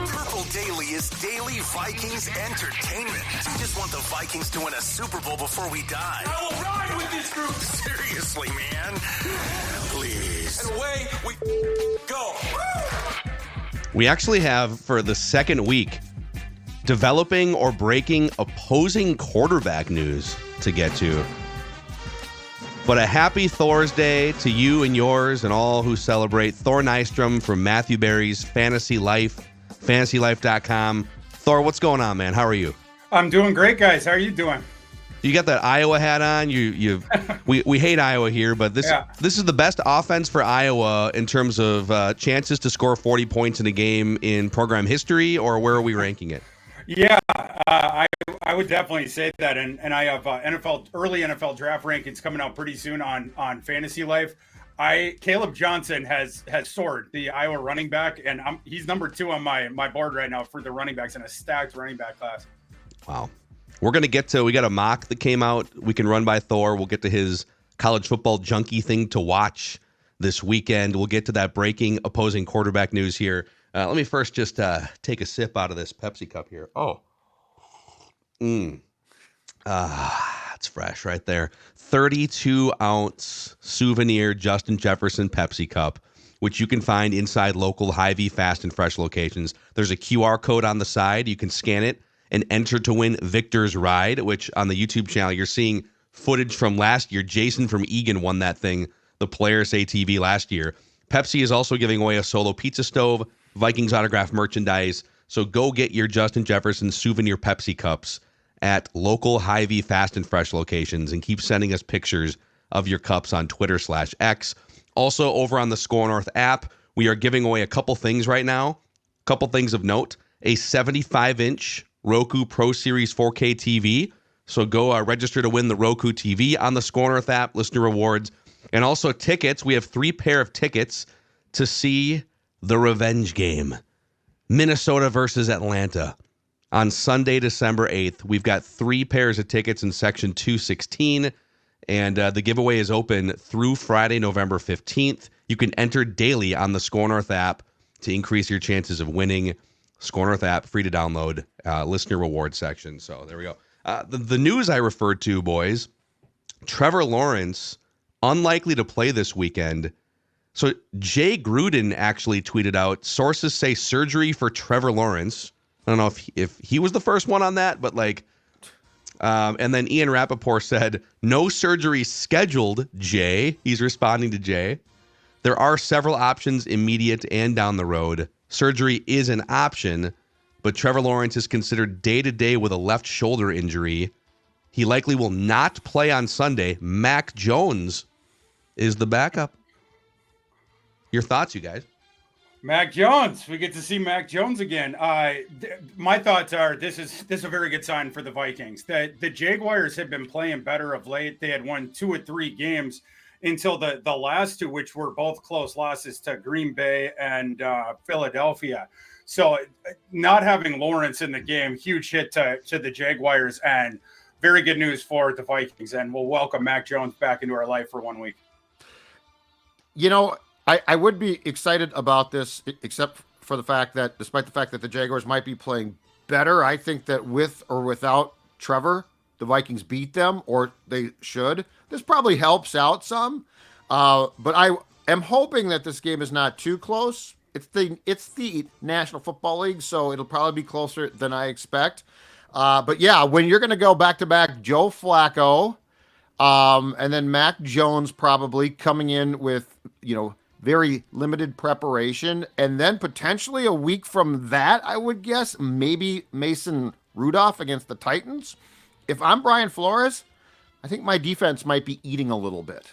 Purple Daily is daily Vikings entertainment. We just want the Vikings to win a Super Bowl before we die. I will ride with this group. Seriously, man. Please. And away we go. We actually have, for the second week, developing or breaking opposing quarterback news to get to. But a happy Thorsday to you and yours and all who celebrate. Thor Nystrom from Matthew Berry's Fantasy Life, fantasylife.com. Thor, what's going on, man? How are you? I'm doing great, guys. How are you doing? You got that Iowa hat on. We hate Iowa here, but this is the best offense for Iowa in terms of chances to score 40 points in a game in program history, or where are we ranking it? Yeah, I would definitely say that, and I have early NFL draft rankings coming out pretty soon on Fantasy Life. Caleb Johnson has soared, the Iowa running back, and he's number 2 on my board right now for the running backs in a stacked running back class. Wow. We're going to get to, we got a mock that came out. We can run by Thor. We'll get to his college football junkie thing to watch this weekend. We'll get to that breaking opposing quarterback news here. Let me first just take a sip out of this Pepsi cup here. Oh. It's fresh right there. 32-ounce souvenir Justin Jefferson Pepsi cup, which you can find inside local Hy-Vee fast and fresh locations. There's a QR code on the side. You can scan it and enter to win Victor's Ride, which on the YouTube channel, you're seeing footage from last year. Jason from Egan won that thing, the Players ATV last year. Pepsi is also giving away a solo pizza stove, Vikings autograph merchandise. So go get your Justin Jefferson souvenir Pepsi cups at local Hy-Vee fast and fresh locations, and keep sending us pictures of your cups on Twitter/X. Also over on the Score North app, we are giving away a couple things right now. Couple things of note: a 75-inch Roku Pro Series 4K TV. So go register to win the Roku TV on the Score North app, listener rewards, and also tickets. We have 3 pair of tickets to see the revenge game, Minnesota versus Atlanta, on Sunday, December 8th. We've got 3 pairs of tickets in section 216, and the giveaway is open through Friday, November 15th. You can enter daily on the Score North app to increase your chances of winning. Score North app, free to download, listener reward section. So there we go. The news I referred to, boys, Trevor Lawrence, unlikely to play this weekend. So Jay Gruden actually tweeted out, sources say surgery for Trevor Lawrence. I don't know if he was the first one on that, but and then Ian Rappaport said, no surgery scheduled, Jay. He's responding to Jay. There are several options, immediate and down the road. Surgery is an option, but Trevor Lawrence is considered day-to-day with a left shoulder injury. He likely will not play on Sunday. Mac Jones is the backup. Your thoughts, you guys? Mac Jones. We get to see Mac Jones again. My thoughts are this is a very good sign for the Vikings. The Jaguars have been playing better of late. They had won 2 or 3 games until the last 2, which were both close losses to Green Bay and Philadelphia. So not having Lawrence in the game, huge hit to the Jaguars, and very good news for the Vikings. And we'll welcome Mac Jones back into our life for 1 week. You know, I would be excited about this, except for the fact that, despite the fact that the Jaguars might be playing better, I think that with or without Trevor, the Vikings beat them, or they should. This probably helps out some, but I am hoping that this game is not too close. It's the National Football League, so it'll probably be closer than I expect. But yeah, when you're going to go back-to-back Joe Flacco, and then Mac Jones probably coming in with, very limited preparation, and then potentially a week from that, I would guess, maybe Mason Rudolph against the Titans. If I'm Brian Flores, I think my defense might be eating a little bit.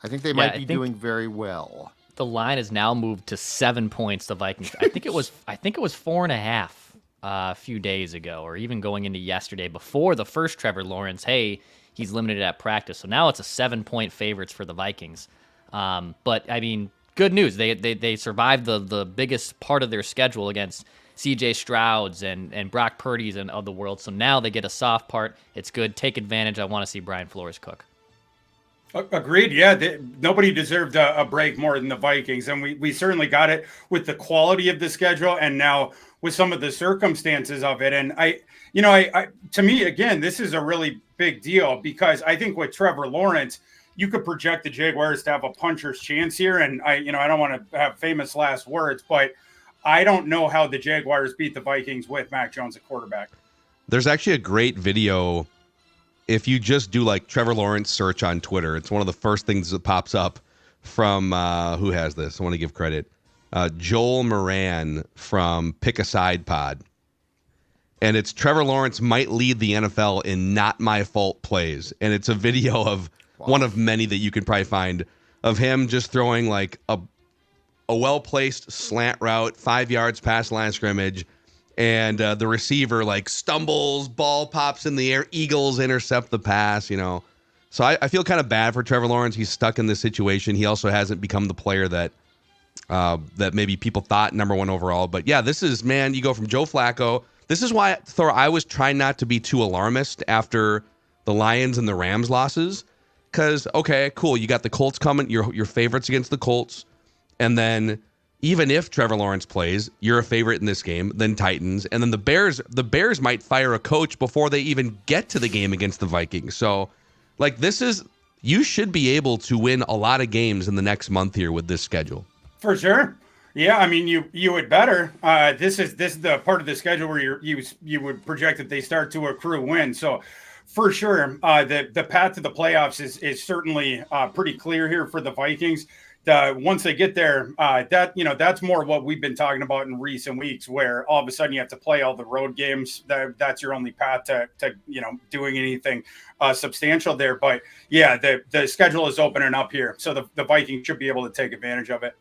I think they might be doing very well. The line has now moved to 7 points. The Vikings. I think it was 4.5 a few days ago, or even going into yesterday before the first Trevor Lawrence. Hey, he's limited at practice, so now it's a 7-point favorites for the Vikings. But I mean, good news. They survived the biggest part of their schedule against C.J. Stroud's and Brock Purdy's and of the world. So now they get a soft part. It's good. Take advantage. I want to see Brian Flores cook. Agreed. Yeah, nobody deserved a break more than the Vikings, and we certainly got it with the quality of the schedule, and now with some of the circumstances of it. And I to me, again, this is a really big deal because I think with Trevor Lawrence, you could project the Jaguars to have a puncher's chance here. And I don't want to have famous last words, but I don't know how the Jaguars beat the Vikings with Mac Jones at quarterback. There's actually a great video. If you just do like Trevor Lawrence search on Twitter, it's one of the first things that pops up from who has this? I want to give credit. Joel Moran from Pick a Side Pod. And it's Trevor Lawrence might lead the NFL in not my fault plays. And it's a video of one of many that you can probably find of him just throwing like a well-placed slant route 5 yards past line of scrimmage. And the receiver like stumbles, ball pops in the air, Eagles intercept the pass, So I feel kind of bad for Trevor Lawrence. He's stuck in this situation. He also hasn't become the player that maybe people thought number one overall. But yeah, this is, man, you go from Joe Flacco. This is why, Thor, I was trying not to be too alarmist after the Lions and the Rams losses. Because, okay, cool, you got the Colts coming, your favorites against the Colts. And then even if Trevor Lawrence plays, you're a favorite in this game, then Titans, and then the Bears might fire a coach before they even get to the game against the Vikings. So, like, you should be able to win a lot of games in the next month here with this schedule. For sure. Yeah, I mean, you would better. This is the part of the schedule where you would project that they start to accrue wins. So, for sure, the path to the playoffs is certainly pretty clear here for the Vikings. Once they get there, that's more what we've been talking about in recent weeks, where all of a sudden you have to play all the road games. That's your only path to doing anything substantial there. But yeah, the schedule is opening up here, so the Vikings should be able to take advantage of it.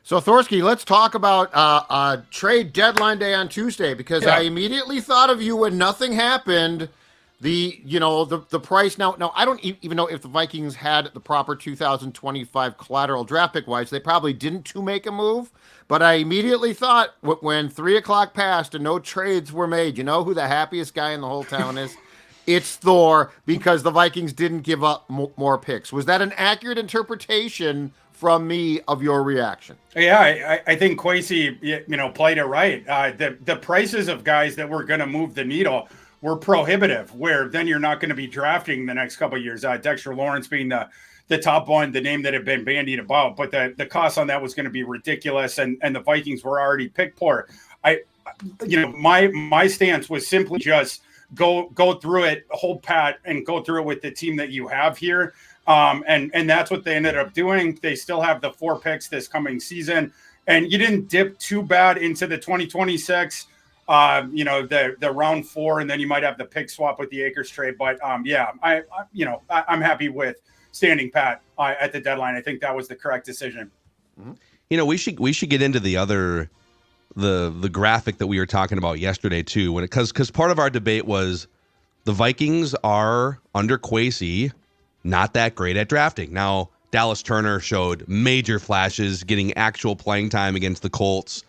So Thorsky, let's talk about trade deadline day on Tuesday, because I immediately thought of you when nothing happened. The price now I don't even know if the Vikings had the proper 2025 collateral draft pick wise. They probably didn't to make a move, but I immediately thought when 3:00 passed and no trades were made, you know who the happiest guy in the whole town is? It's Thor, because the Vikings didn't give up more picks. Was that an accurate interpretation from me of your reaction? Yeah, I think Kwesi, played it right. The prices of guys that were going to move the needle were prohibitive, where then you're not going to be drafting the next couple of years. Dexter Lawrence being the top one, the name that had been bandied about, but the cost on that was going to be ridiculous, and the Vikings were already pick poor. My stance was simply just go through it, hold pat, and go through it with the team that you have here. And that's what they ended up doing. They still have the 4 picks this coming season, and you didn't dip too bad into the 2026. The round 4, and then you might have the pick swap with the Akers trade. But I'm happy with standing pat at the deadline. I think that was the correct decision. Mm-hmm. We should get into the graphic that we were talking about yesterday too, because part of our debate was the Vikings are under Kwesi not that great at drafting. Now Dallas Turner showed major flashes, getting actual playing time against the Colts.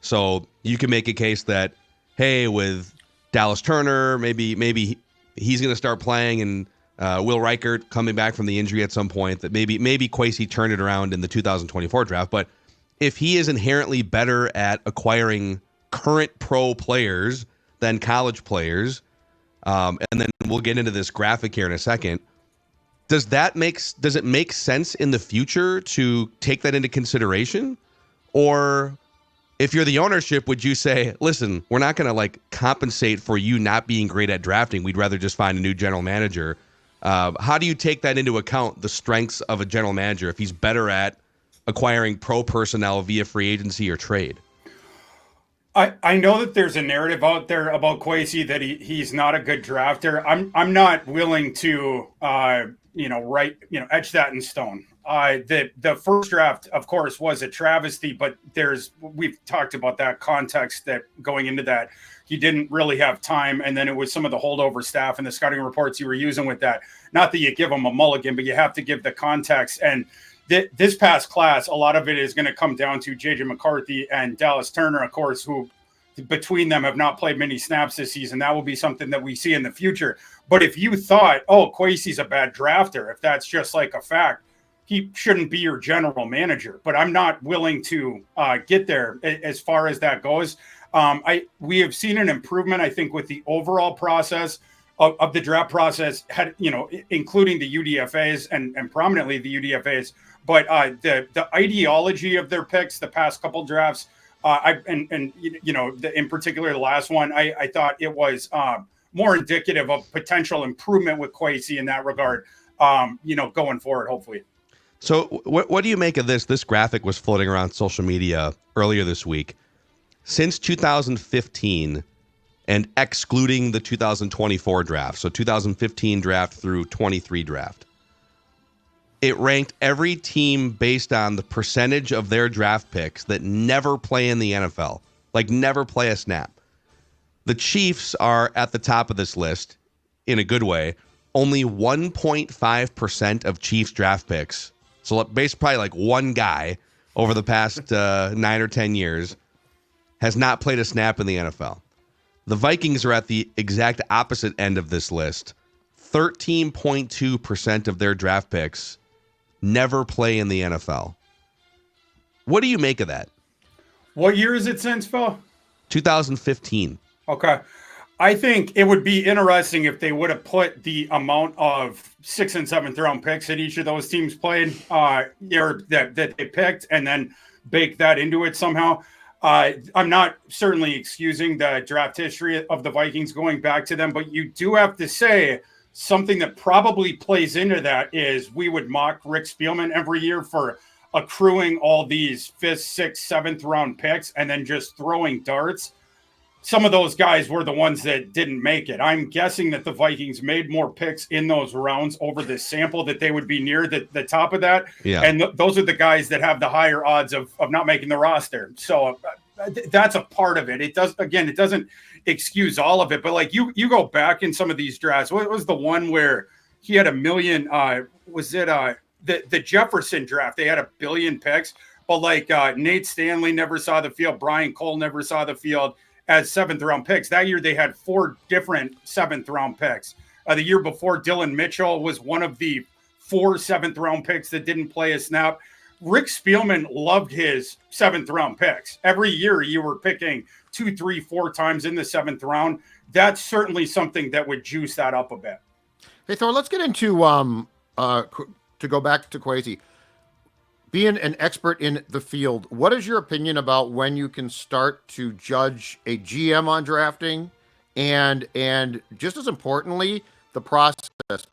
So you can make a case that, hey, with Dallas Turner, maybe he's going to start playing, and Will Reichert coming back from the injury at some point, that maybe Kwesi turned it around in the 2024 draft. But if he is inherently better at acquiring current pro players than college players, and then we'll get into this graphic here in a second, does it make sense in the future to take that into consideration? Or if you're the ownership, would you say, listen, we're not going to compensate for you not being great at drafting. We'd rather just find a new general manager. How do you take that into account, the strengths of a general manager, if he's better at acquiring pro personnel via free agency or trade? I know that there's a narrative out there about Kwesi that he's not a good drafter. I'm not willing to etch that in stone. The first draft, of course, was a travesty, but we've talked about that context, that going into that, he didn't really have time. And then it was some of the holdover staff and the scouting reports you were using with that. Not that you give them a mulligan, but you have to give the context. And this past class, a lot of it is going to come down to J.J. McCarthy and Dallas Turner, of course, who between them have not played many snaps this season. That will be something that we see in the future. But if you thought, oh, Kwesi's a bad drafter, if that's just like a fact, he shouldn't be your general manager. But I'm not willing to get there as far as that goes. We have seen an improvement, I think, with the overall process of the draft process, including the UDFAs and prominently the UDFAs. But the ideology of their picks, the past couple drafts, in particular the last one, I thought it was more indicative of potential improvement with Kwesi in that regard. Going forward, hopefully. So what do you make of this? This graphic was floating around social media earlier this week. Since 2015, and excluding the 2024 draft, so 2015 draft through 23 draft, it ranked every team based on the percentage of their draft picks that never play in the NFL, like never play a snap. The Chiefs are at the top of this list in a good way. Only 1.5% of Chiefs draft picks, so basically probably like one guy over the past 9 or 10 years, has not played a snap in the NFL. The Vikings are at the exact opposite end of this list. 13.2% of their draft picks never play in the NFL. What do you make of that? What year is it since, Phil? 2015. Okay. I think it would be interesting if they would have put the amount of 6th and 7th round picks that each of those teams played, or that they picked, and then bake that into it somehow. I'm not certainly excusing the draft history of the Vikings going back to them, but you do have to say something that probably plays into that is we would mock Rick Spielman every year for accruing all these 5th, 6th, 7th round picks and then just throwing darts. Some of those guys were the ones that didn't make it. I'm guessing that the Vikings made more picks in those rounds over this sample, that they would be near the top of that. Yeah. And those are the guys that have the higher odds of not making the roster. So that's a part of it. It doesn't excuse all of it. But like you go back in some of these drafts. What was the one where he had 1 million? Was it the Jefferson draft? They had 1 billion picks. But like Nate Stanley never saw the field. Brian Cole never saw the field as 7th round picks. That year they had 4 different 7th round picks. The year before, Dylan Mitchell was one of the 4 7th round picks that didn't play a snap. Rick Spielman loved his 7th round picks. Every year you were picking 2, 3, 4 times in the 7th round. That's certainly something that would juice that up a bit. Hey, Thor, let's get into to go back to Kwesi. Being an expert in the field, what is your opinion about when you can start to judge a GM on drafting and just as importantly, the process?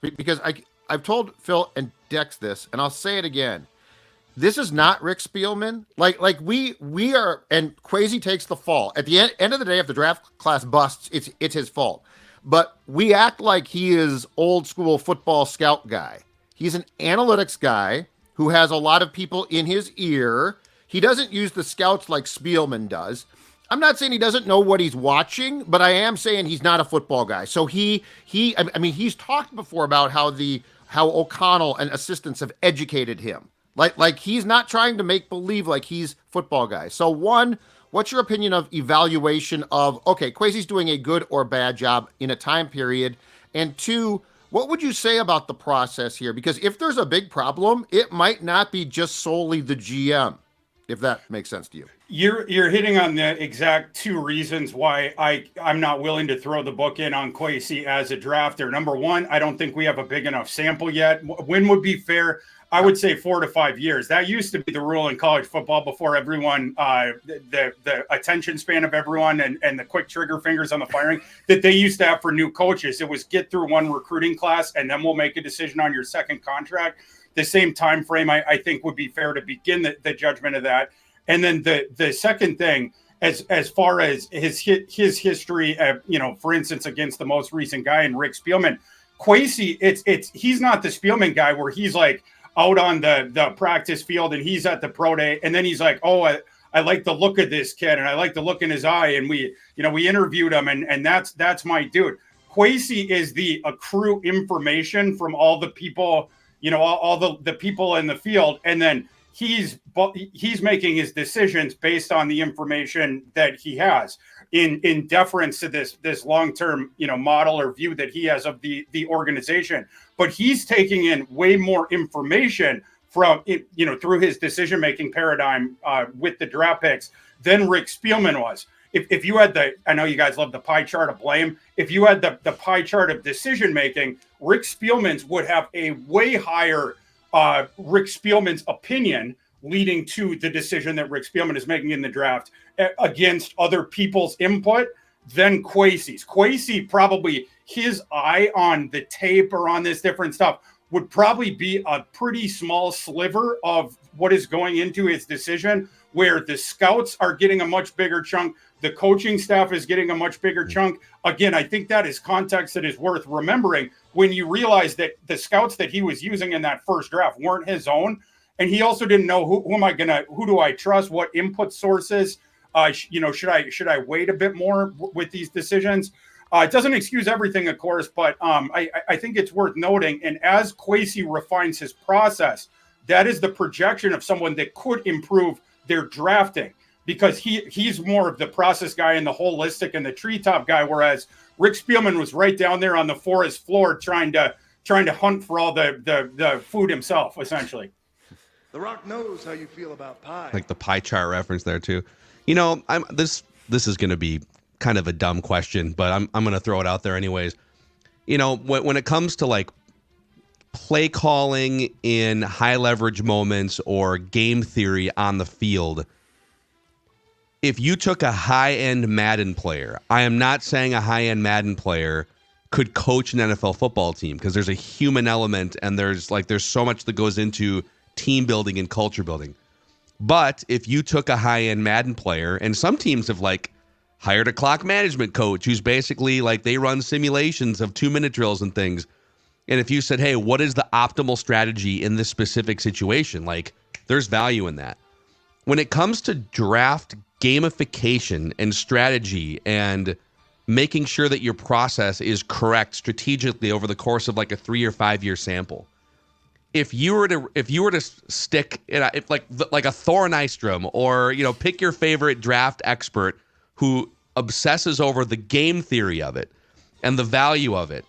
Because I've told Phil and Dex this, and I'll say it again. This is not Rick Spielman. Like we are, and Kwesi takes the fall. At the end of the day, if the draft class busts, it's his fault. But we act like he is old school football scout guy. He's an analytics guy who has a lot of people in his ear. He doesn't use the scouts like Spielman does. I'm not saying he doesn't know what he's watching, but I am saying he's not a football guy. So he's talked before about how O'Connell and assistants have educated him. Like he's not trying to make believe like he's football guy. So one, what's your opinion of evaluation of, okay, Kwesi's doing a good or bad job in a time period? And two, what would you say about the process here? Because if there's a big problem, it might not be just solely the GM, if that makes sense to you. You're hitting on the exact 2 reasons why I'm not willing to throw the book in on Kwesi as a drafter. Number one, I don't think we have a big enough sample yet. When would be fair? I would say 4 to 5 years. That used to be the rule in college football before everyone, the attention span of everyone and the quick trigger fingers on the firing that they used to have for new coaches. It was get through 1 recruiting class and then we'll make a decision on your second contract. The same time frame, I think, would be fair to begin the judgment of that. And then the second thing, as far as his history, for instance, against the most recent guy in Rick Spielman, Kwesi, he's not the Spielman guy where he's like out on the practice field and he's at the pro day and then he's like, oh, I like the look of this kid and I like the look in his eye and we interviewed him and that's my dude. Kwesi is the accrue information from all the people, all the people in the field, and then he's making his decisions based on the information that he has. in deference to this long-term, model or view that he has of the organization. But he's taking in way more information from it, through his decision-making paradigm with the draft picks than Rick Spielman was. If you had I know you guys love the pie chart of blame. If you had the pie chart of decision-making, Rick Spielman's would have a way higher Rick Spielman's opinion leading to the decision that Rick Spielman is making in the draft against other people's input than Kwesi's. Kwesi, probably his eye on the tape or on this different stuff would probably be a pretty small sliver of what is going into his decision, where the scouts are getting a much bigger chunk. The coaching staff is getting a much bigger chunk. Again, I think that is context that is worth remembering when you realize that the scouts that he was using in that first draft weren't his own. And he also didn't know who do I trust? What input sources? Should I wait a bit more with these decisions? It doesn't excuse everything, of course, but I think it's worth noting. And as Kwesi refines his process, that is the projection of someone that could improve their drafting, because he's more of the process guy and the holistic and the treetop guy, whereas Rick Spielman was right down there on the forest floor trying to hunt for all the food himself, essentially. The Rock knows how you feel about pie. Like the pie chart reference there too. This is going to be kind of a dumb question, but I'm going to throw it out there anyways. When it comes to like play calling in high leverage moments or game theory on the field, if you took a high-end Madden player, I am not saying a high-end Madden player could coach an NFL football team, because there's a human element and there's so much that goes into team building and culture building. But if you took a high-end Madden player, and some teams have hired a clock management coach who's basically they run simulations of 2-minute drills and things. And if you said, hey, what is the optimal strategy in this specific situation? There's value in that. When it comes to draft gamification and strategy and making sure that your process is correct strategically over the course of a 3 or 5 year sample, if you were to stick like a Thor Nystrom, or pick your favorite draft expert who obsesses over the game theory of it and the value of it,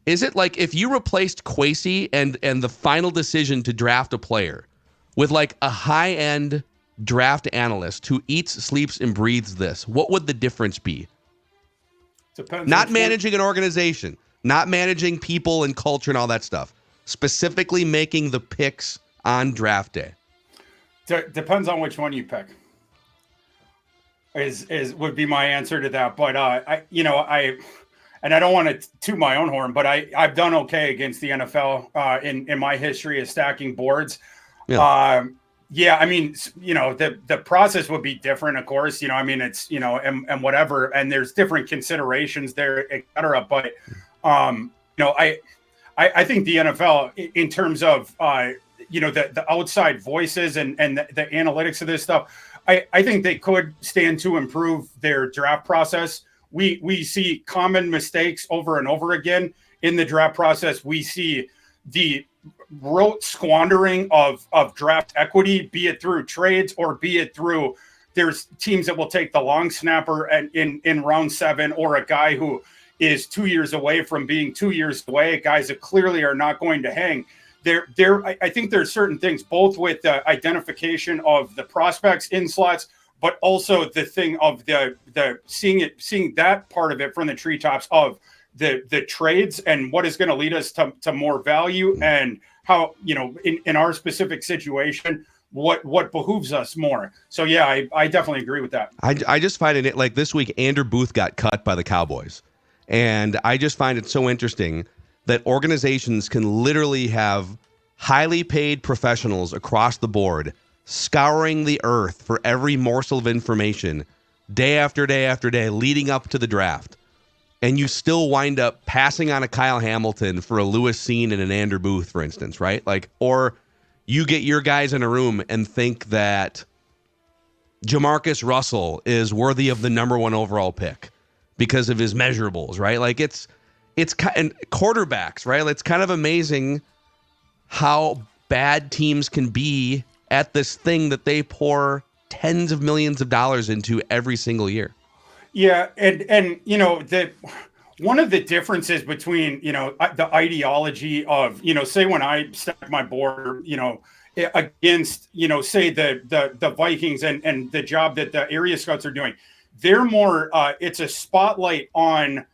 is it if you replaced Kwesi and the final decision to draft a player with a high-end draft analyst who eats, sleeps, and breathes this, what would the difference be? Depends. Not managing an organization, not managing people and culture and all that stuff. Specifically making the picks on draft day. Depends on which one you pick. Would be my answer to that. But I don't want to toot my own horn, but I've done okay against the NFL in my history of stacking boards. Yeah. The process would be different, of course. It's and whatever, and there's different considerations there, et cetera. But I think the NFL, in terms of the outside voices and the analytics of this stuff, I think they could stand to improve their draft process. We see common mistakes over and over again in the draft process. We see the rote squandering of draft equity, be it through trades or be it through there's teams that will take the long snapper in round 7, or a guy who is 2 years away from being 2 years away, guys that clearly are not going to hang. I think there's certain things, both with the identification of the prospects in slots, but also the thing of the seeing that part of it from the treetops of the trades and what is going to lead us to more value, and how, in our specific situation, what behooves us more. So yeah, I definitely agree with that. I just find it this week, Andrew Booth got cut by the Cowboys. And I just find it so interesting that organizations can literally have highly paid professionals across the board scouring the earth for every morsel of information day after day after day leading up to the draft. And you still wind up passing on a Kyle Hamilton for a Lewis Seen and an Andrew Booth, for instance, right? Or you get your guys in a room and think that Jamarcus Russell is worthy of the number 1 overall pick because of his measurables, right? It's and quarterbacks, right? It's kind of amazing how bad teams can be at this thing that they pour tens of millions of dollars into every single year. Yeah, and one of the differences between the ideology of say when I stack my board against say the Vikings and the job that the area scouts are doing, they're more it's a spotlight on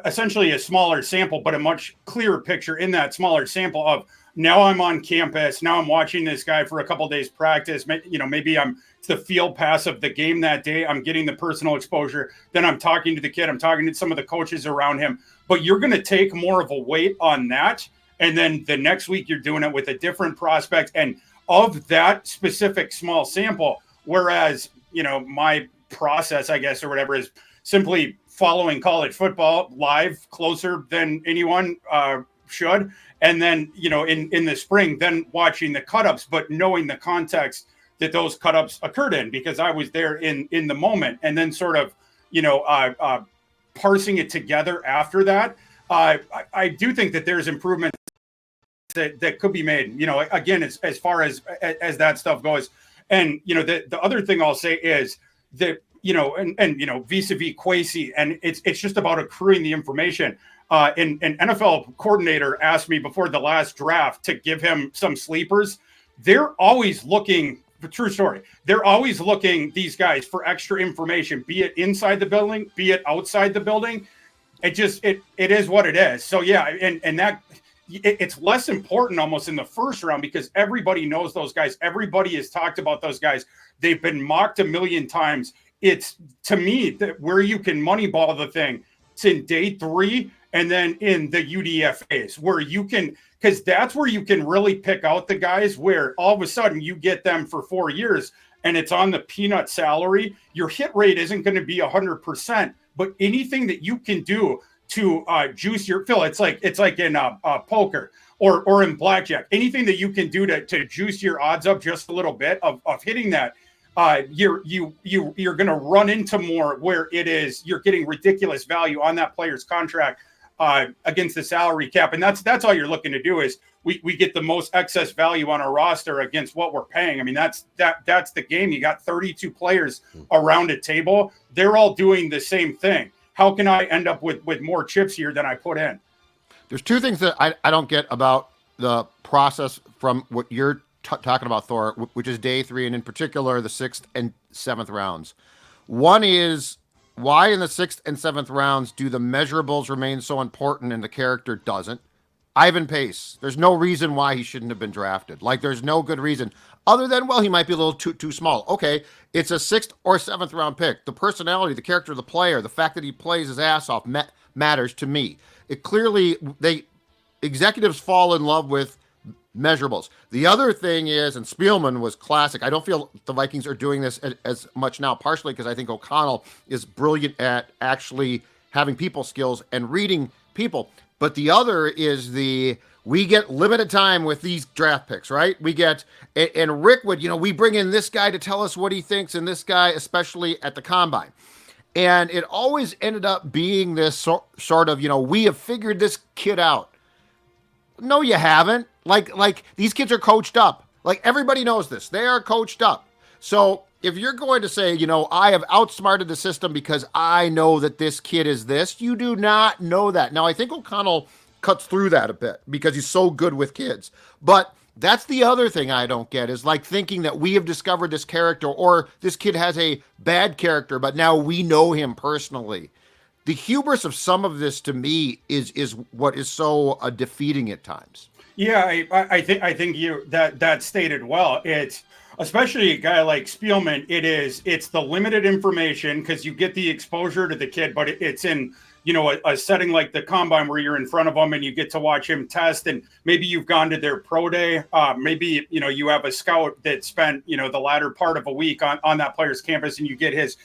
essentially a smaller sample, but a much clearer picture in that smaller sample of now I'm on campus. Now I'm watching this guy for a couple of days practice. Maybe I'm the field pass of the game that day. I'm getting the personal exposure. Then I'm talking to the kid. I'm talking to some of the coaches around him. But you're going to take more of a weight on that. And then the next week you're doing it with a different prospect and of that specific small sample. Whereas, my process, I guess, or whatever is simply following college football live closer than anyone should. And then, in the spring, then watching the cut-ups, but knowing the context that those cut-ups occurred in because I was there in the moment and then sort of, parsing it together after that. I do think that there's improvements that could be made, again, as far as that stuff goes. And, the other thing I'll say is that, vis-a-vis Kwesi, and it's just about accruing the information. An NFL coordinator asked me before the last draft to give him some sleepers. They're always looking, true story, they're always looking, these guys, for extra information, be it inside the building, be it outside the building. It is what it is. So, yeah, and that it's less important almost in the first round because everybody knows those guys. Everybody has talked about those guys. They've been mocked a million times. It's, to me, that where you can moneyball the thing, it's in day 3 and then in the UDFAs where you can, because that's where you can really pick out the guys where all of a sudden you get them for 4 years and it's on the peanut salary. Your hit rate isn't going to be 100%, but anything that you can do to juice your Phil, it's like in poker or in blackjack, anything that you can do to juice your odds up just a little bit of hitting that. You're going to run into more where it is you're getting ridiculous value on that player's contract against the salary cap, and that's all you're looking to do is we get the most excess value on our roster against what we're paying. I mean that's the game. You got 32 players around a table. They're all doing the same thing. How can I end up with more chips here than I put in? There's two things that I don't get about the process from what you're talking about, Thor, which is day 3, and in particular, the 6th and 7th rounds. One is, why in the 6th and 7th rounds do the measurables remain so important and the character doesn't? Ivan Pace, there's no reason why he shouldn't have been drafted. Like, there's no good reason other than, well, he might be a little too small. Okay, it's a 6th or 7th round pick. The personality, the character of the player, the fact that he plays his ass off matters to me. It clearly, executives fall in love with measurables. The other thing is, and Spielman was classic. I don't feel the Vikings are doing this as much now, partially because I think O'Connell is brilliant at actually having people skills and reading people. But the other is we get limited time with these draft picks, right? We get, and Rick would, we bring in this guy to tell us what he thinks, and this guy, especially at the combine. And it always ended up being this sort of, we have figured this kid out. No, you haven't. Like these kids are coached up. Like, everybody knows this. They are coached up. So if you're going to say, I have outsmarted the system because I know that this kid is this, you do not know that. Now, I think O'Connell cuts through that a bit because he's so good with kids. But that's the other thing I don't get is like thinking that we have discovered this character or this kid has a bad character, but now we know him personally. The hubris of some of this to me is what is so defeating at times. Yeah, I think you that stated well. It's especially a guy like Spielman. It's the limited information because you get the exposure to the kid, but it's in a setting like the combine where you're in front of him and you get to watch him test, and maybe you've gone to their pro day. Maybe you have a scout that spent the latter part of a week on that player's campus, and you get his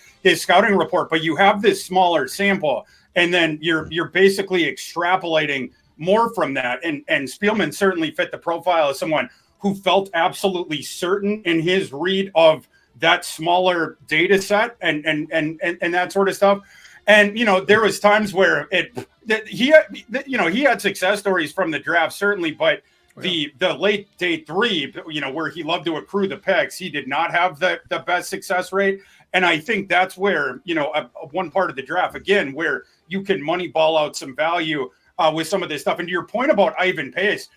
scouting report. But you have this smaller sample, and then you're basically extrapolating more from that. And Spielman certainly fit the profile of someone who felt absolutely certain in his read of that smaller data set and that sort of stuff. And there was times where he had success stories from the draft, certainly, but the late day 3, where he loved to accrue the picks, he did not have the best success rate. And I think that's where, one part of the draft, again, where you can money ball out some value with some of this stuff. And to your point about Ivan Pace,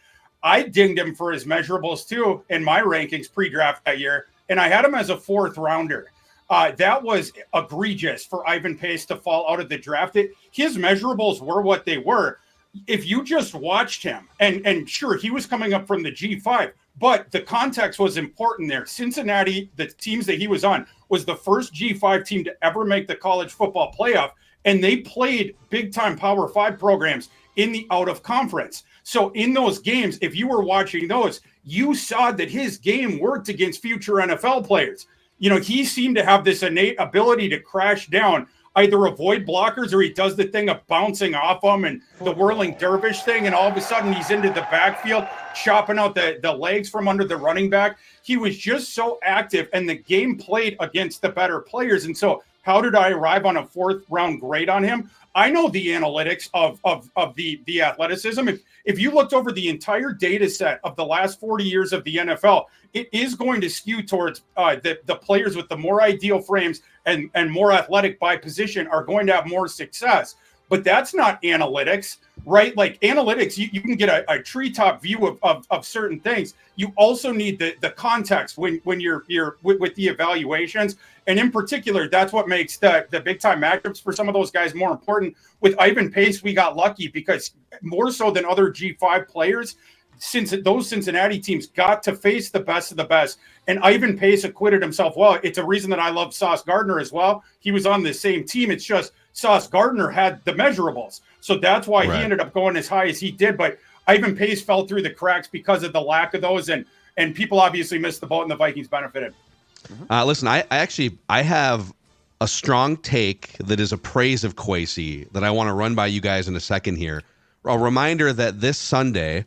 I dinged him for his measurables too in my rankings pre-draft that year, and I had him as a 4th rounder. That was egregious for Ivan Pace to fall out of the draft. His measurables were what they were. If you just watched him, and sure, he was coming up from the G5, but the context was important there. Cincinnati, the teams that he was on, was the first G5 team to ever make the college football playoff, and they played big-time Power 5 programs in the out-of-conference. So in those games, if you were watching those, you saw that his game worked against future NFL players. He seemed to have this innate ability to crash down, either avoid blockers, or he does the thing of bouncing off them and the whirling dervish thing, and all of a sudden he's into the backfield, chopping out the legs from under the running back. He was just so active, and the game played against the better players. And so how did I arrive on a 4th round grade on him? I know the analytics of the athleticism. If you looked over the entire data set of the last 40 years of the NFL, it is going to skew towards the players with the more ideal frames and more athletic by position are going to have more success. But that's not analytics, right? Like analytics, you can get a treetop view of certain things. You also need the context when you're with the evaluations. And in particular, that's what makes the big time matchups for some of those guys more important. With Ivan Pace, we got lucky because more so than other G5 players, since those Cincinnati teams got to face the best of the best, and Ivan Pace acquitted himself well. It's a reason that I love Sauce Gardner as well. He was on the same team. It's just Sauce Gardner had the measurables. So that's why he ended up going as high as he did. But Ivan Pace fell through the cracks because of the lack of those, and people obviously missed the boat, and the Vikings benefited. Listen, I have a strong take that is a praise of Kwesi that I want to run by you guys in a second here. A reminder that this Sunday,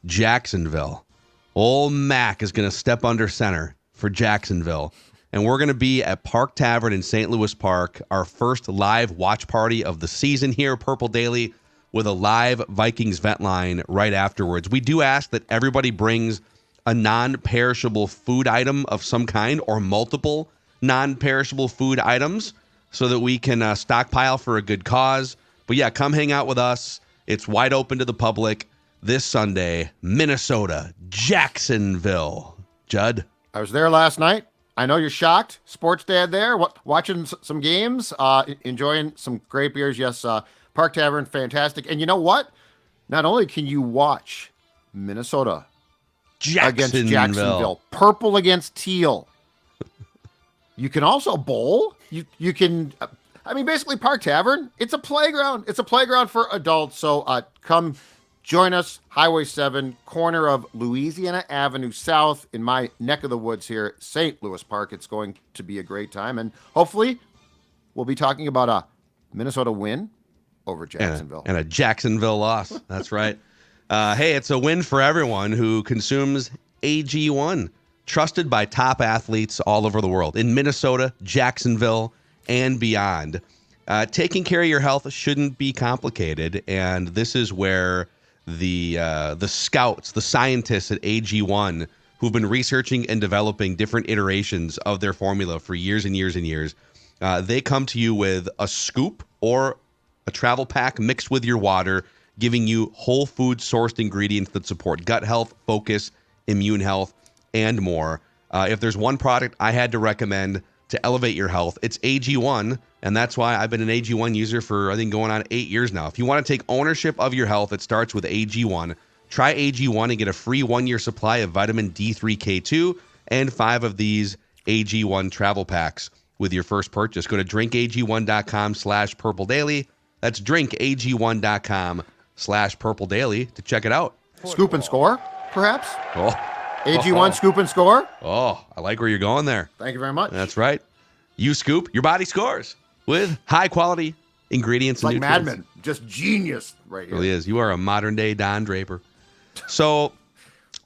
Jacksonville, old Mac is going to step under center for Jacksonville. And we're going to be at Park Tavern in St. Louis Park, our first live watch party of the season here, Purple Daily, with a live Vikings vent line right afterwards. We do ask that everybody brings a non-perishable food item of some kind or multiple non-perishable food items so that we can stockpile for a good cause. But yeah, come hang out with us. It's wide open to the public this Sunday, Minnesota, Jacksonville. Judd? I was there last night. I know you're shocked. Sports dad there, watching some games, enjoying some great beers. Yes, Park Tavern, fantastic. And you know what? Not only can you watch Minnesota against Jacksonville, purple against teal, you can also bowl. You can, basically Park Tavern, it's a playground. It's a playground for adults. So come join us, Highway 7, corner of Louisiana Avenue South in my neck of the woods here, St. Louis Park. It's going to be a great time. And hopefully we'll be talking about a Minnesota win over Jacksonville. And a Jacksonville loss. That's right. Hey, it's a win for everyone who consumes AG1, trusted by top athletes all over the world, in Minnesota, Jacksonville, and beyond. Taking care of your health shouldn't be complicated, and this is where the scouts, the scientists at AG1, who've been researching and developing different iterations of their formula for years and years and years, they come to you with a scoop or a travel pack mixed with your water, giving you whole food sourced ingredients that support gut health, focus, immune health, and more. If there's one product I had to recommend to elevate your health, it's AG1, and that's why I've been an AG1 user for, I think, going on 8 years now. If you want to take ownership of your health, it starts with AG1. Try AG1 and get a free 1-year supply of vitamin D3K2 and 5 of these AG1 travel packs with your first purchase. Go to drinkag1.com/Purple Daily. That's drinkag1.com/Purple Daily to check it out. Scoop and score, perhaps? Oh. AG1 scoop and score? Oh, I like where you're going there. Thank you very much. That's right. You scoop, your body scores with high-quality ingredients and nutrients. Like Mad Men. Just genius right here. It really is. You are a modern-day Don Draper. So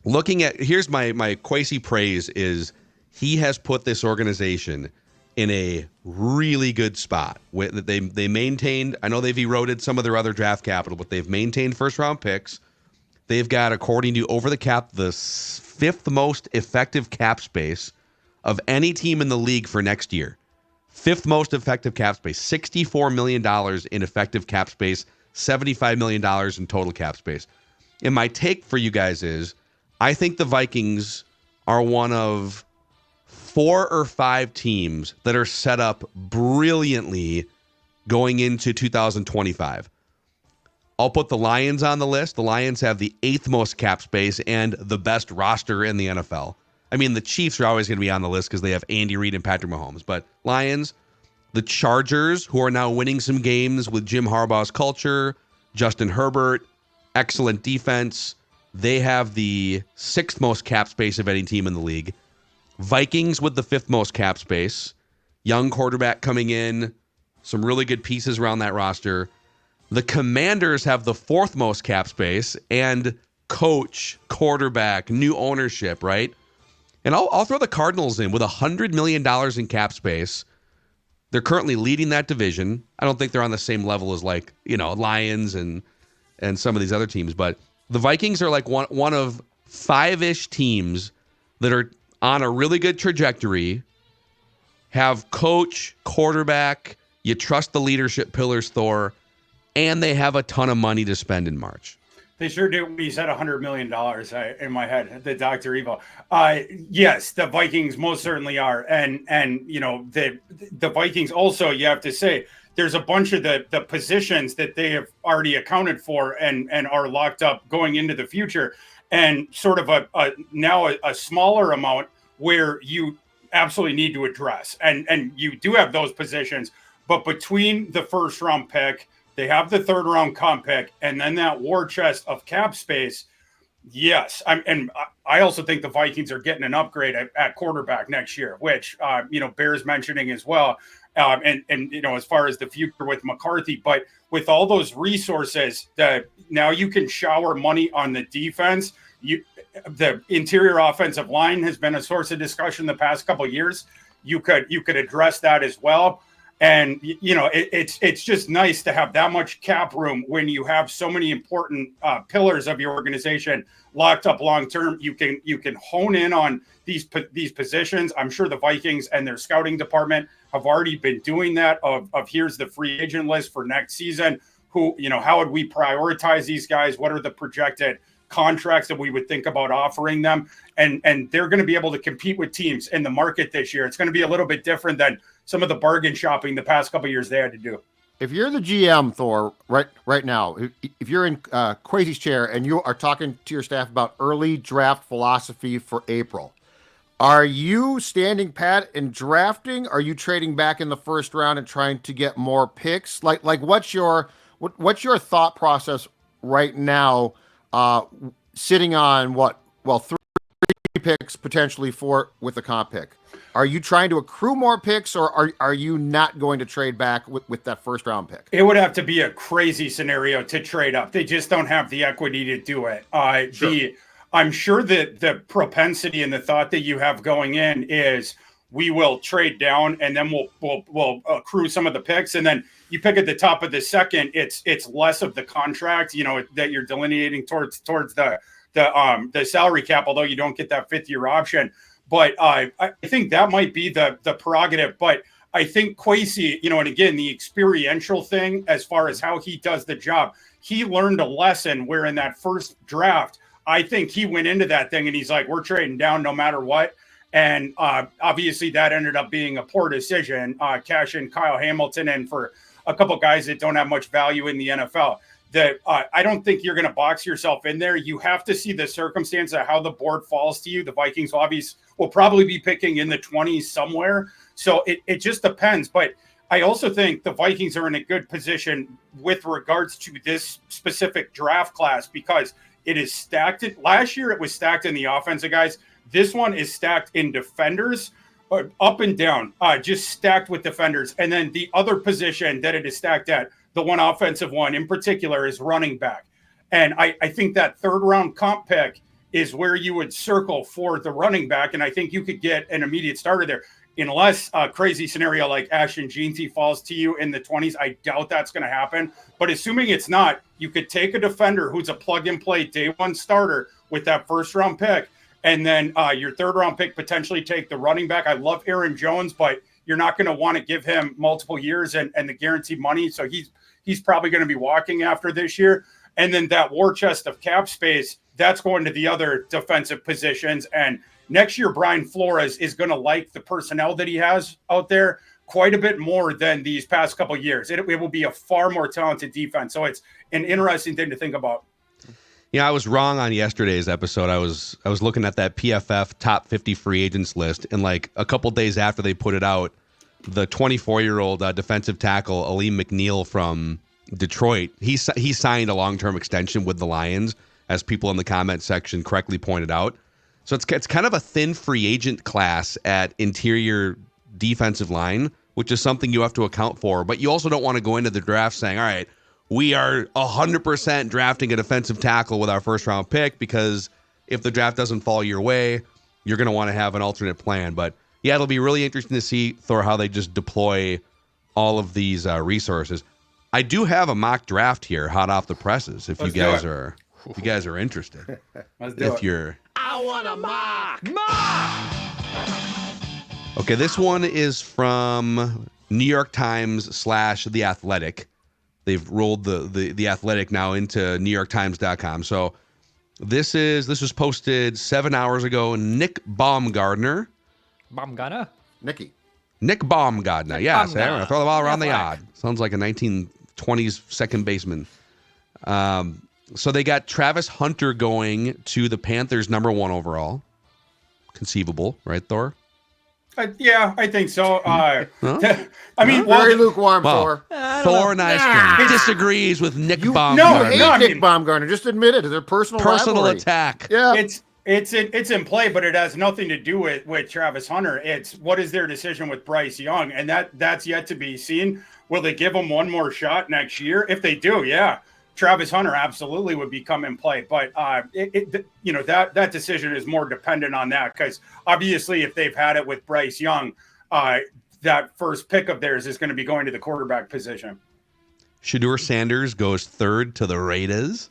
looking at, here's my Kwesi praise is he has put this organization in a really good spot. They maintained, I know they've eroded some of their other draft capital, but they've maintained first-round picks. They've got, according to Over the Cap, the fifth most effective cap space of any team in the league for next year. Fifth most effective cap space, $64 million in effective cap space, $75 million in total cap space. And my take for you guys is, I think the Vikings are one of 4 or 5 teams that are set up brilliantly going into 2025. I'll put the Lions on the list. The Lions have the 8th most cap space and the best roster in the NFL. I mean, the Chiefs are always going to be on the list because they have Andy Reid and Patrick Mahomes. But Lions, the Chargers, who are now winning some games with Jim Harbaugh's culture, Justin Herbert, excellent defense. They have the 6th most cap space of any team in the league. Vikings with the 5th most cap space. Young quarterback coming in. Some really good pieces around that roster. The Commanders have the 4th most cap space and coach, quarterback, new ownership, right? And I'll throw the Cardinals in with $100 million in cap space. They're currently leading that division. I don't think they're on the same level as Lions and some of these other teams, but the Vikings are like one of 5-ish teams that are on a really good trajectory, have coach, quarterback, you trust the leadership pillars, Thor, and they have a ton of money to spend in March. They sure do. When you said $100 million in my head, the Dr. Evil. Yes, the Vikings most certainly are. And the Vikings also, you have to say, there's a bunch of the positions that they have already accounted for and are locked up going into the future. And sort of a smaller amount where you absolutely need to address. And you do have those positions, but between the first round pick, they have the 3rd round comp pick, and then that war chest of cap space. Yes. I also think the Vikings are getting an upgrade at quarterback next year, which, bears mentioning as well. As far as the future with McCarthy, but with all those resources that now you can shower money on the defense. The interior offensive line has been a source of discussion the past couple of years. You could address that as well. And, it's just nice to have that much cap room when you have so many important pillars of your organization locked up long term. You can hone in on these positions. I'm sure the Vikings and their scouting department have already been doing that of here's the free agent list for next season. Who, how would we prioritize these guys? What are the projected contracts that we would think about offering them? And they're going to be able to compete with teams in the market this year. It's going to be a little bit different than some of the bargain shopping the past couple of years they had to do. If you're the GM, Thor, right now, if you're in Kwesi's chair and you are talking to your staff about early draft philosophy for April, are you standing pat and drafting? Are you trading back in the first round and trying to get more picks? Like what's your thought process right now? Sitting on 3 picks, potentially 4 with a comp pick. Are you trying to accrue more picks, or are you not going to trade back with that first round pick? It would have to be a crazy scenario to trade up. They just don't have the equity to do it. Sure. I'm sure that the propensity and the thought that you have going in is we will trade down and then we'll accrue some of the picks, and then you pick at the top of the second. It's less of the contract, that you're delineating towards the salary cap, although you don't get that 5th-year option. But I think that might be the prerogative. But I think Kwesi, and again, the experiential thing as far as how he does the job, he learned a lesson where in that first draft, I think he went into that thing and he's like, we're trading down no matter what. And obviously that ended up being a poor decision, cashing Kyle Hamilton in for a couple guys that don't have much value in the NFL. I don't think you're going to box yourself in there. You have to see the circumstance of how the board falls to you. The Vikings will probably be picking in the 20s somewhere. So it just depends. But I also think the Vikings are in a good position with regards to this specific draft class because it is stacked. Last year, it was stacked in the offensive guys. This one is stacked in defenders, up and down, just stacked with defenders. And then the other position that it is stacked at, the one offensive one in particular, is running back. And I think that 3rd round comp pick is where you would circle for the running back. And I think you could get an immediate starter there. unless a crazy scenario like Ashton Jeanty falls to you in the 20s. I doubt that's going to happen. But assuming it's not, you could take a defender who's a plug-and-play day-one starter with that first-round pick, and then your third-round pick potentially take the running back. I love Aaron Jones, but you're not going to want to give him multiple years and the guaranteed money. So he's probably going to be walking after this year. And then that war chest of cap space, that's going to the other defensive positions. And next year, Brian Flores is going to like the personnel that he has out there quite a bit more than these past couple of years. It will be a far more talented defense. So it's an interesting thing to think about. Yeah, I was wrong on yesterday's episode. I was looking at that PFF top 50 free agents list, and like a couple days after they put it out, the 24-year-old defensive tackle Aleem McNeil from Detroit, he signed a long-term extension with the Lions, as people in the comment section correctly pointed out. So it's kind of a thin free agent class at interior defensive line, which is something you have to account for. But you also don't want to go into the draft saying, all right, we are 100% drafting a defensive tackle with our first-round pick, because if the draft doesn't fall your way, you're going to want to have an alternate plan. But, yeah, it'll be really interesting to see, Thor, how they just deploy all of these resources. I do have a mock draft here, hot off the presses, if you guys are interested. Let's do it. I want a mock. Okay, this one is from New York Times / The Athletic. They've rolled the Athletic now into NewYorkTimes.com. So this was posted 7 hours ago. Nick Baumgardner. Nick Baumgardner. Yes, throw the ball around the yard. Sounds like a 1920s second baseman. So they got Travis Hunter going to the Panthers #1 overall. Conceivable, right, Thor? Yeah, I think so. I mean, very lukewarm, Thor. Thor Nystrom disagrees with Nick Baumgardner. You hate Nick Baumgardner. Just admit it. It's a personal rivalry. attack. Yeah, it's in play, but it has nothing to do with Travis Hunter. It's what is their decision with Bryce Young, and that's yet to be seen. Will they give him one more shot next year? If they do, yeah, Travis Hunter absolutely would become in play. But that decision is more dependent on that, because obviously if they've had it with Bryce Young, that first pick of theirs is going to be going to the quarterback position. Shedeur Sanders goes third to the Raiders.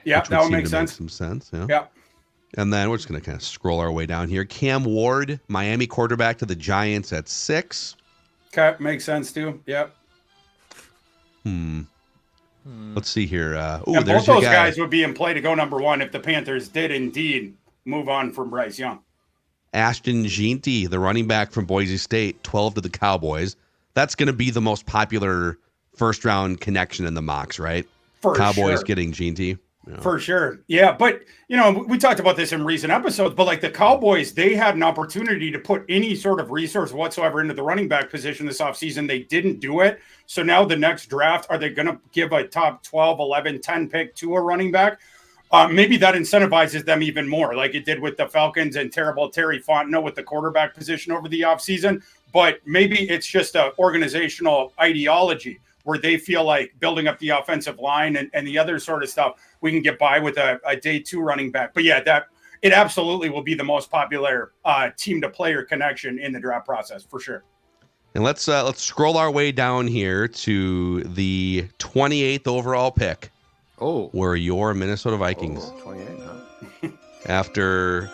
Yeah, that would make sense. Make some sense. Yeah. Yeah. And then we're just going to kind of scroll our way down here. Cam Ward, Miami quarterback, to the Giants at 6. Okay, makes sense too. Yep. Let's see here. And both those guys would be in play to go #1 if the Panthers did indeed move on from Bryce Young. Ashton Jeanty, the running back from Boise State, 12 to the Cowboys. That's going to be the most popular first-round connection in the mocks, right? For Cowboys sure. Getting Jeanty. Yeah. For sure. Yeah. But, we talked about this in recent episodes, but like the Cowboys, they had an opportunity to put any sort of resource whatsoever into the running back position this offseason. They didn't do it. So now the next draft, are they going to give a top 12, 11, 10 pick to a running back? Maybe that incentivizes them even more, like it did with the Falcons and terrible Terry Fontenot with the quarterback position over the offseason. But maybe it's just an organizational ideology where they feel like building up the offensive line and the other sort of stuff, we can get by with a day 2 running back. But yeah, it absolutely will be the most popular team to player connection in the draft process for sure. And let's scroll our way down here to the 28th overall pick. Where your Minnesota Vikings. 28, huh? After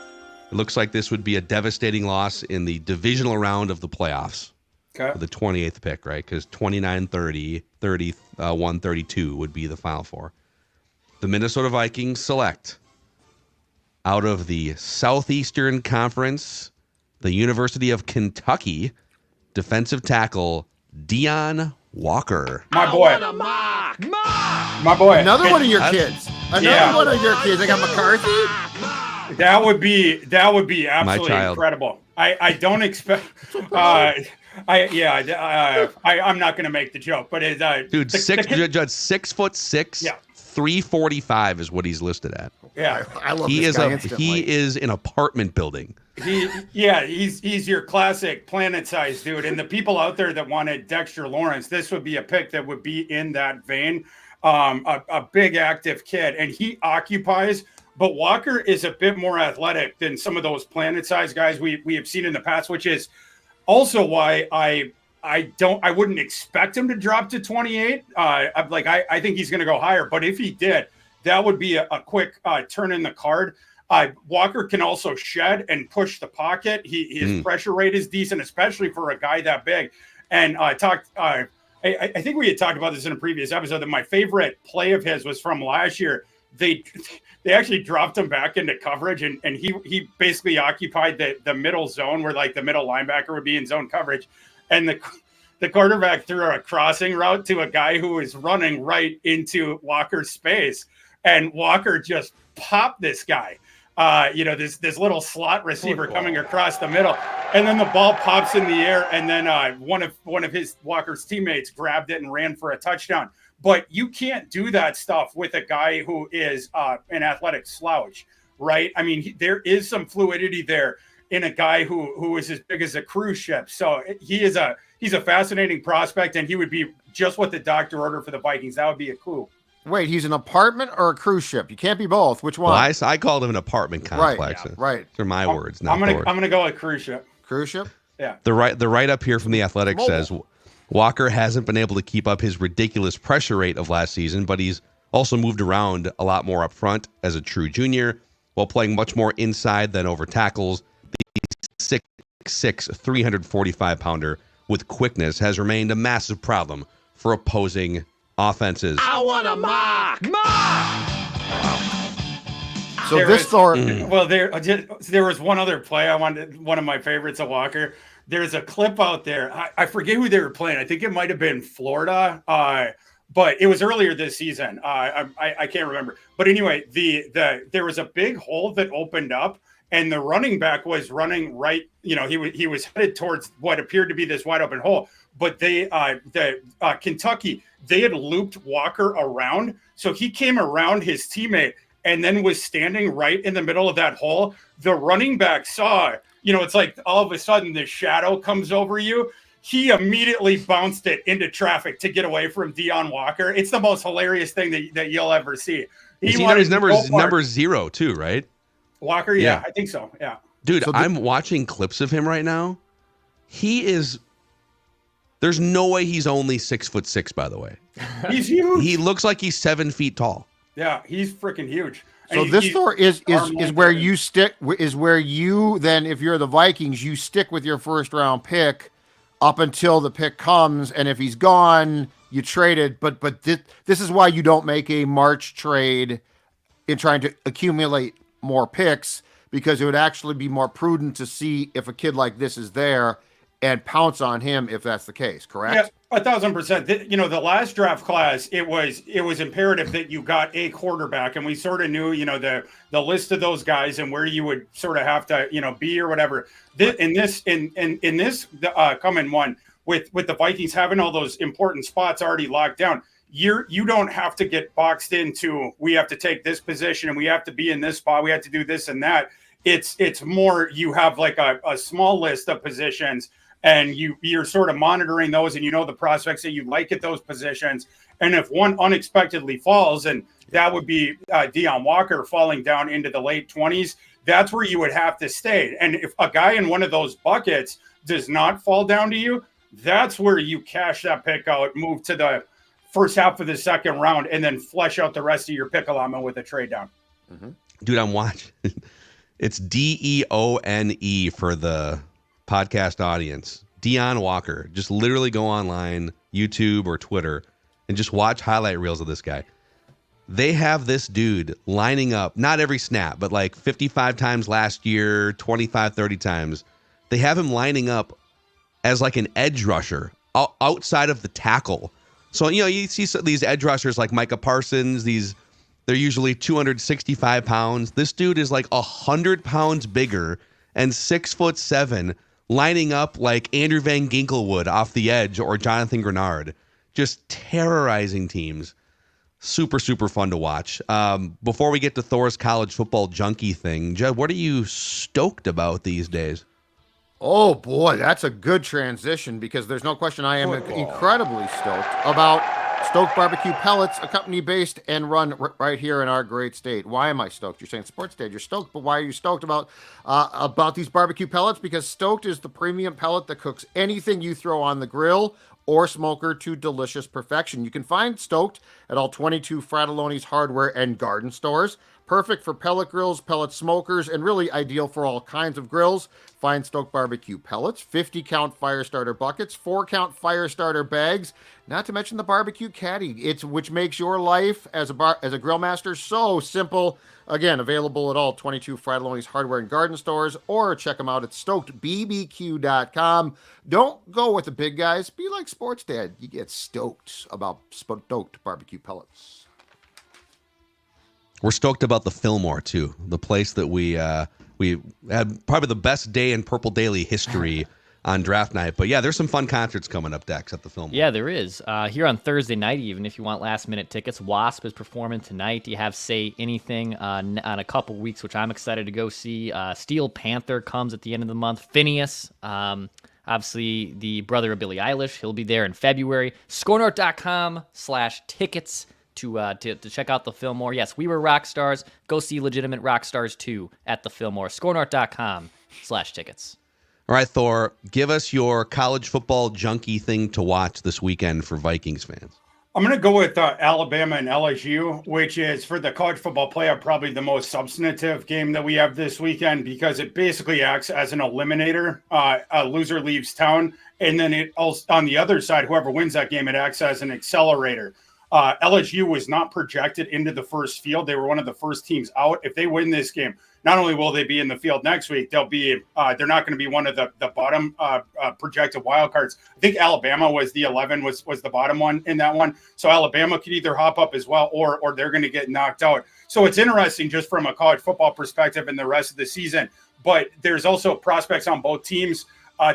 it looks like this would be a devastating loss in the divisional round of the playoffs. Okay. For the 28th pick, right? Because 29-30, 31-32 would be the final four. The Minnesota Vikings select, out of the Southeastern Conference, the University of Kentucky, defensive tackle Deion Walker. My boy. My boy. Another one of your kids. Another one of your kids. I got McCarthy. That would be absolutely incredible. I don't expect. I'm not going to make the joke, but it's dude, 6'6", yeah. 345 is what he's listed at. Yeah, I love this guy instantly. He is an apartment building. He's your classic planet-sized dude. And the people out there that wanted Dexter Lawrence, this would be a pick that would be in that vein. A big active kid, and he occupies. But Walker is a bit more athletic than some of those planet-sized guys we have seen in the past, which is also why I wouldn't expect him to drop to 28. I think he's going to go higher, but if he did, that would be a quick turn in the card. Walker can also shed and push the pocket. His pressure rate is decent, especially for a guy that big. And I think we had talked about this in a previous episode that my favorite play of his was from last year. They actually dropped him back into coverage, and he basically occupied the middle zone where like the middle linebacker would be in zone coverage. And the quarterback threw a crossing route to a guy who was running right into Walker's space. And Walker just popped this guy. This little slot receiver coming across the middle, and then the ball pops in the air, and then one of his Walker's teammates grabbed it and ran for a touchdown. But you can't do that stuff with a guy who is an athletic slouch, right? I mean, there is some fluidity there in a guy who is as big as a cruise ship. So he's a fascinating prospect, and he would be just what the doctor ordered for the Vikings. That would be a clue. Wait, he's an apartment or a cruise ship? You can't be both. Which one? Well, I called him an apartment complex. Right. Right. They're my words, not I'm gonna go with cruise ship. Cruise ship? Yeah. The write up here from The Athletic says Walker hasn't been able to keep up his ridiculous pressure rate of last season, but he's also moved around a lot more up front as a true junior, while playing much more inside than over tackles. The 6'6", 345-pounder with quickness has remained a massive problem for opposing offenses. I want a mock. So Thor. Well, there was one other play I wanted. One of my favorites of Walker. There's a clip out there. I forget who they were playing. I think it might have been Florida, but it was earlier this season. I can't remember. But anyway, there was a big hole that opened up, and the running back was running right. He was headed towards what appeared to be this wide open hole. But Kentucky, they had looped Walker around, so he came around his teammate and then was standing right in the middle of that hole. The running back saw, it's like all of a sudden the shadow comes over you. He immediately bounced it into traffic to get away from Deion Walker. It's the most hilarious thing that you'll ever see. His number 0 too, right? Walker, yeah, I think so. Yeah, dude, I'm watching clips of him right now. There's no way he's only 6'6", by the way. He's huge. He looks like he's 7 feet tall. Yeah, he's freaking huge. So this Thor is where you stick, is where you then, if you're the Vikings, you stick with your first round pick up until the pick comes, and if he's gone, you trade it. But this is why you don't make a March trade in trying to accumulate more picks, because it would actually be more prudent to see if a kid like this is there and pounce on him if that's the case, correct? Yeah, 1,000%. The last draft class, it was imperative that you got a quarterback, and we sort of knew, the list of those guys and where you would sort of have to, be or whatever. In this coming one with the Vikings having all those important spots already locked down, you don't have to get boxed into, we have to take this position and we have to be in this spot, we have to do this and that. It's more, you have like a small list of positions, and you're sort of monitoring those, and the prospects that you like at those positions. And if one unexpectedly falls, and that would be Deion Walker falling down into the late 20s, that's where you would have to stay. And if a guy in one of those buckets does not fall down to you, that's where you cash that pick out, move to the first half of the second round, and then flesh out the rest of your pick allotment with a trade down. Mm-hmm. Dude, I'm watching. It's DEONE for the podcast audience. Deion Walker. Just literally go online, YouTube or Twitter, and just watch highlight reels of this guy. They have this dude lining up, not every snap, but like 55 times last year, 25, 30 times. They have him lining up as like an edge rusher outside of the tackle. So, you see these edge rushers like Micah Parsons, they're usually 265 pounds. This dude is like 100 pounds bigger and 6'7", lining up like Andrew Van Ginkel would off the edge, or Jonathan Grenard, just terrorizing teams. Super, super fun to watch. Before we get to Thor's college football junkie thing, Judd, what are you stoked about these days? Oh boy, that's a good transition, because there's no question I am incredibly stoked about Stoked Barbecue Pellets, a company based and run right here in our great state. Why am I stoked? You're saying Sports Dad, you're stoked, but why are you stoked about these barbecue pellets? Because Stoked is the premium pellet that cooks anything you throw on the grill or smoker to delicious perfection. You can find Stoked at all 22 Fratelloni's hardware and garden stores. Perfect for pellet grills, pellet smokers, and really ideal for all kinds of grills. Find Stoked Barbecue Pellets, 50-count fire starter buckets, 4-count fire starter bags, not to mention the barbecue caddy, which makes your life as a grill master so simple. Again, available at all 22 Fratelloni's hardware and garden stores, or check them out at stokedbbq.com. Don't go with the big guys. Be like Sports Dad. You get stoked about Stoked Barbecue Pellets. We're stoked about the Fillmore, too. The place that we had probably the best day in Purple Daily history on draft night. But, yeah, there's some fun concerts coming up, Dex, at the Fillmore. Yeah, there is. Here on Thursday night, even if you want last-minute tickets, Wasp is performing tonight. You have Say Anything on a couple weeks, which I'm excited to go see. Steel Panther comes at the end of the month. Phineas, obviously the brother of Billie Eilish. He'll be there in February. ScoreNorth.com/tickets. To check out the Fillmore. Yes, we were rock stars. Go see legitimate rock stars too at the Fillmore. ScoreNorth.com/tickets. All right, Thor, give us your college football junkie thing to watch this weekend for Vikings fans. I'm going to go with Alabama and LSU, which is for the college football playoff probably the most substantive game that we have this weekend because it basically acts as an eliminator. A loser leaves town, and then it also, on the other side, whoever wins that game, it acts as an accelerator. LSU was not projected into the first field. They were one of the first teams out. If they win this game, not only will they be in the field next week, they're not going to be one of the bottom projected wild cards. I think Alabama was the 11 was the bottom one in that one. So Alabama could either hop up as well or they're going to get knocked out. So it's interesting just from a college football perspective in the rest of the season. But there's also prospects on both teams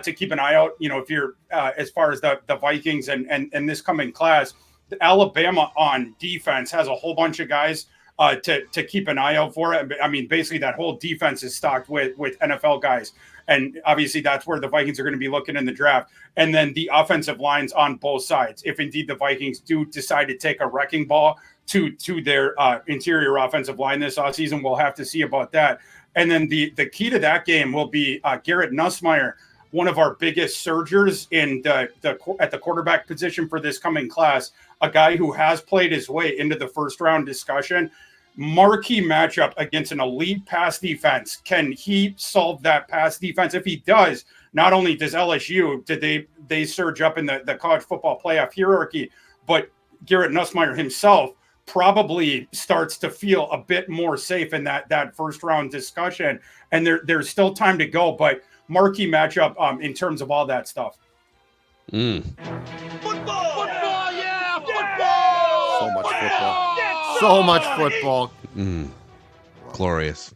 to keep an eye out. You know, if you're as far as the Vikings and this coming class. Alabama on defense has a whole bunch of guys to keep an eye out for it. I mean, basically that whole defense is stocked with NFL guys. And obviously that's where the Vikings are going to be looking in the draft. And then the offensive lines on both sides. If indeed the Vikings do decide to take a wrecking ball to their interior offensive line this offseason, we'll have to see about that. And then the key to that game will be Garrett Nussmeier, one of our biggest surgers in at the quarterback position for this coming class, a guy who has played his way into the first round discussion. Marquee matchup against an elite pass defense. Can he solve that pass defense? If he does, not only does LSU, did they surge up in the college football playoff hierarchy, but Garrett Nussmeier himself probably starts to feel a bit more safe in that first round discussion. And there's still time to go, but marquee matchup in terms of all that stuff. Football, yeah, football. So much football. So much football. Glorious.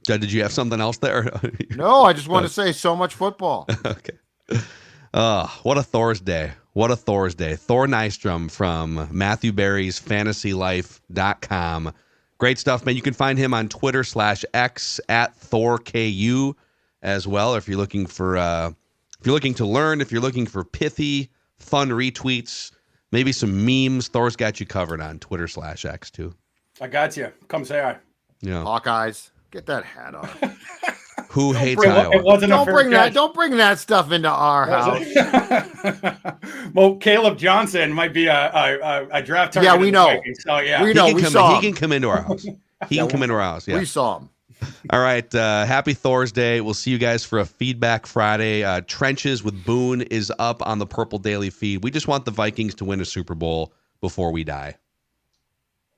Judd, did you have something else there? No, I just want to say so much football. Okay. What a Thorsday. What a Thorsday. Thor Nystrom from Matthew Berry's FantasyLife.com. Great stuff, man. You can find him on Twitter/X at ThorKU as well. If you're looking for, if you're looking to learn, if you're looking for pithy, fun retweets, maybe some memes, Thor's got you covered on Twitter/X too. I got you. Come say hi. Yeah. Hawkeyes, get that hat on. Who hates Iowa? It wasn't Don't bring that stuff into our house. Well, Caleb Johnson might be a draft target. Yeah, we know. So yeah, We know. He saw can come into our house. He can come into our house. Yeah. We saw him. All right. Happy Thursday. We'll see you guys for a Feedback Friday. Trenches with Boone is up on the Purple Daily feed. We just want the Vikings to win a Super Bowl before we die.